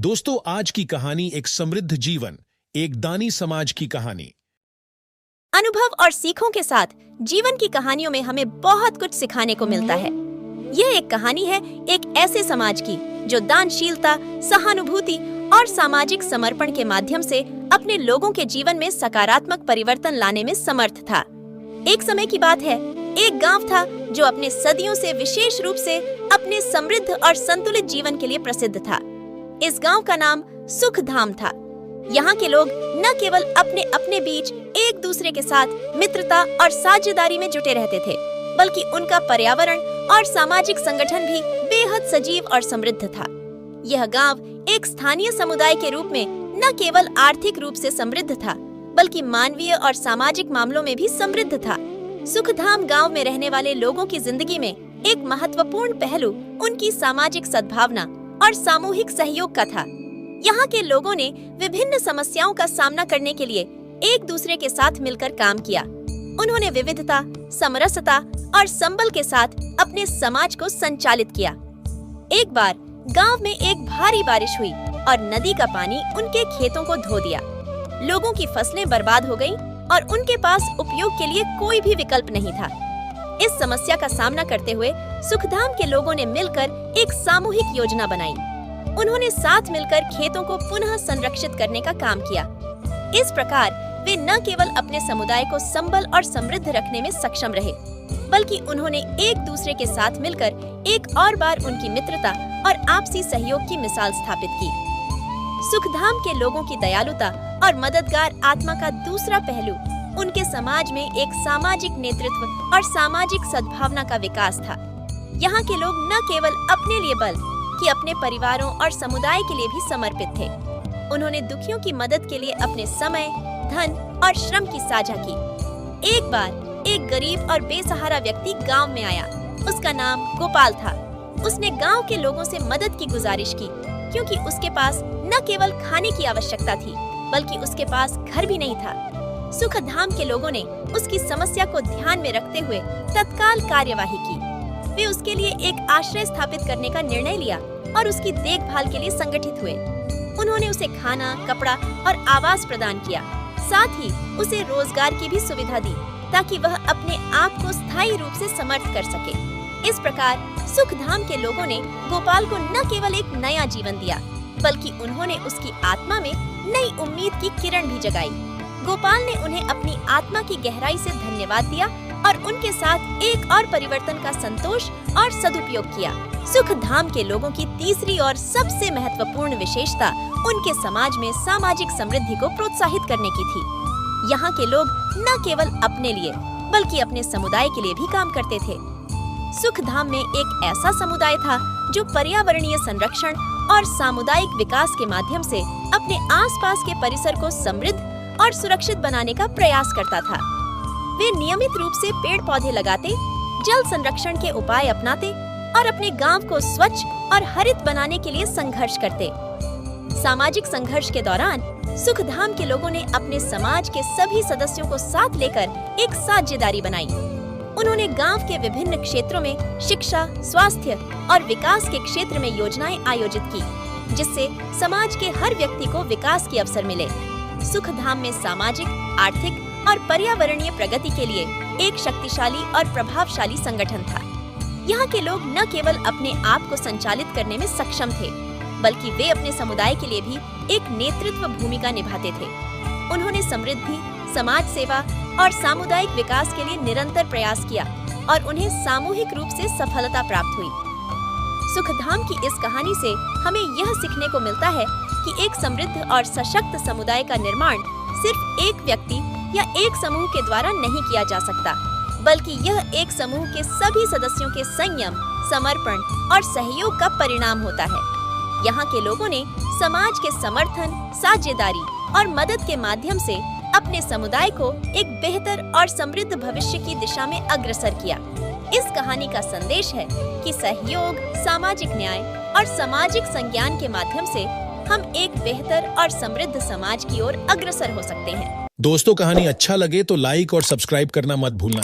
दोस्तों, आज की कहानी एक समृद्ध जीवन, एक दानी समाज की कहानी। अनुभव और सीखों के साथ जीवन की कहानियों में हमें बहुत कुछ सिखाने को मिलता है। यह एक कहानी है एक ऐसे समाज की जो दानशीलता, सहानुभूति और सामाजिक समर्पण के माध्यम से अपने लोगों के जीवन में सकारात्मक परिवर्तन लाने में समर्थ था। एक समय की बात है, एक गांव था जो अपने सदियों से विशेष रूप से अपने समृद्ध और संतुलित जीवन के लिए प्रसिद्ध था। इस गांव का नाम सुखधाम था। यहाँ के लोग न केवल अपने अपने बीच एक दूसरे के साथ मित्रता और साझेदारी में जुटे रहते थे, बल्कि उनका पर्यावरण और सामाजिक संगठन भी बेहद सजीव और समृद्ध था। यह गांव एक स्थानीय समुदाय के रूप में न केवल आर्थिक रूप से समृद्ध था, बल्कि मानवीय और सामाजिक मामलों में भी समृद्ध था। सुखधाम गांव में रहने वाले लोगों की जिंदगी में एक महत्वपूर्ण पहलू उनकी सामाजिक सद्भावना और सामूहिक सहयोग का था। यहाँ के लोगों ने विभिन्न समस्याओं का सामना करने के लिए एक दूसरे के साथ मिलकर काम किया। उन्होंने विविधता, समरसता और संबल के साथ अपने समाज को संचालित किया। एक बार गांव में एक भारी बारिश हुई और नदी का पानी उनके खेतों को धो दिया। लोगों की फसलें बर्बाद हो गईं और उनके पास उपयोग के लिए कोई भी विकल्प नहीं था। इस समस्या का सामना करते हुए सुखधाम के लोगों ने मिलकर एक सामूहिक योजना बनाई। उन्होंने साथ मिलकर खेतों को पुनः संरक्षित करने का काम किया। इस प्रकार वे न केवल अपने समुदाय को संबल और समृद्ध रखने में सक्षम रहे, बल्कि उन्होंने एक दूसरे के साथ मिलकर एक और बार उनकी मित्रता और आपसी सहयोग की मिसाल स्थापित की। सुखधाम के लोगों की दयालुता और मददगार आत्मा का दूसरा पहलू उनके समाज में एक सामाजिक नेतृत्व और सामाजिक सद्भावना का विकास था। यहाँ के लोग न केवल अपने लिए बल्कि अपने परिवारों और समुदाय के लिए भी समर्पित थे। उन्होंने दुखियों की मदद के लिए अपने समय, धन और श्रम की साझा की। एक बार एक गरीब और बेसहारा व्यक्ति गांव में आया। उसका नाम गोपाल था। उसने गांव के लोगों से मदद की गुजारिश की, क्योंकि उसके पास न केवल खाने की आवश्यकता थी, बल्कि उसके पास घर भी नहीं था। सुखधाम के लोगों ने उसकी समस्या को ध्यान में रखते हुए तत्काल कार्यवाही की। वे उसके लिए एक आश्रय स्थापित करने का निर्णय लिया और उसकी देखभाल के लिए संगठित हुए। उन्होंने उसे खाना, कपड़ा और आवास प्रदान किया। साथ ही उसे रोजगार की भी सुविधा दी, ताकि वह अपने आप को स्थायी रूप से समर्थ कर सके। इस प्रकार सुखधाम के लोगों ने गोपाल को न केवल एक नया जीवन दिया, बल्कि उन्होंने उसकी आत्मा में नई उम्मीद की किरण भी जगाई। गोपाल ने उन्हें अपनी आत्मा की गहराई से धन्यवाद दिया और उनके साथ एक और परिवर्तन का संतोष और सदुपयोग किया। सुखधाम के लोगों की तीसरी और सबसे महत्वपूर्ण विशेषता उनके समाज में सामाजिक समृद्धि को प्रोत्साहित करने की थी। यहाँ के लोग न केवल अपने लिए बल्कि अपने समुदाय के लिए भी काम करते थे। सुखधाम में एक ऐसा समुदाय था जो पर्यावरणीय संरक्षण और सामुदायिक विकास के माध्यम से अपने आसपास के परिसर को समृद्ध और सुरक्षित बनाने का प्रयास करता था। वे नियमित रूप से पेड़-पौधे लगाते, जल संरक्षण के उपाय अपनाते और अपने गांव को स्वच्छ और हरित बनाने के लिए संघर्ष करते। सामाजिक संघर्ष के दौरान सुखधाम के लोगों ने अपने समाज के सभी सदस्यों को साथ लेकर एक साझेदारी बनाई। उन्होंने गांव के विभिन्न क्षेत्रों में शिक्षा, स्वास्थ्य और विकास के क्षेत्र में योजनाएं आयोजित की, जिससे समाज के हर व्यक्ति को विकास के अवसर मिले। सुखधाम में सामाजिक, आर्थिक और पर्यावरणीय प्रगति के लिए एक शक्तिशाली और प्रभावशाली संगठन था। यहाँ के लोग न केवल अपने आप को संचालित करने में सक्षम थे, बल्कि वे अपने समुदाय के लिए भी एक नेतृत्व भूमिका निभाते थे। उन्होंने समृद्धि, समाज सेवा और सामुदायिक विकास के लिए निरंतर प्रयास किया और उन्हें सामूहिक रूप से सफलता प्राप्त हुई। सुखधाम की इस कहानी से हमें यह सीखने को मिलता है कि एक समृद्ध और सशक्त समुदाय का निर्माण सिर्फ एक व्यक्ति या एक समूह के द्वारा नहीं किया जा सकता, बल्कि यह एक समूह के सभी सदस्यों के संयम, समर्पण और सहयोग का परिणाम होता है। यहाँ के लोगों ने समाज के समर्थन, साझेदारी और मदद के माध्यम से अपने समुदाय को एक बेहतर और समृद्ध भविष्य की दिशा में अग्रसर किया। इस कहानी का संदेश है कि सहयोग, सामाजिक न्याय और सामाजिक संज्ञान के माध्यम से हम एक बेहतर और समृद्ध समाज की ओर अग्रसर हो सकते हैं। दोस्तों, कहानी अच्छा लगे तो लाइक और सब्सक्राइब करना मत भूलना।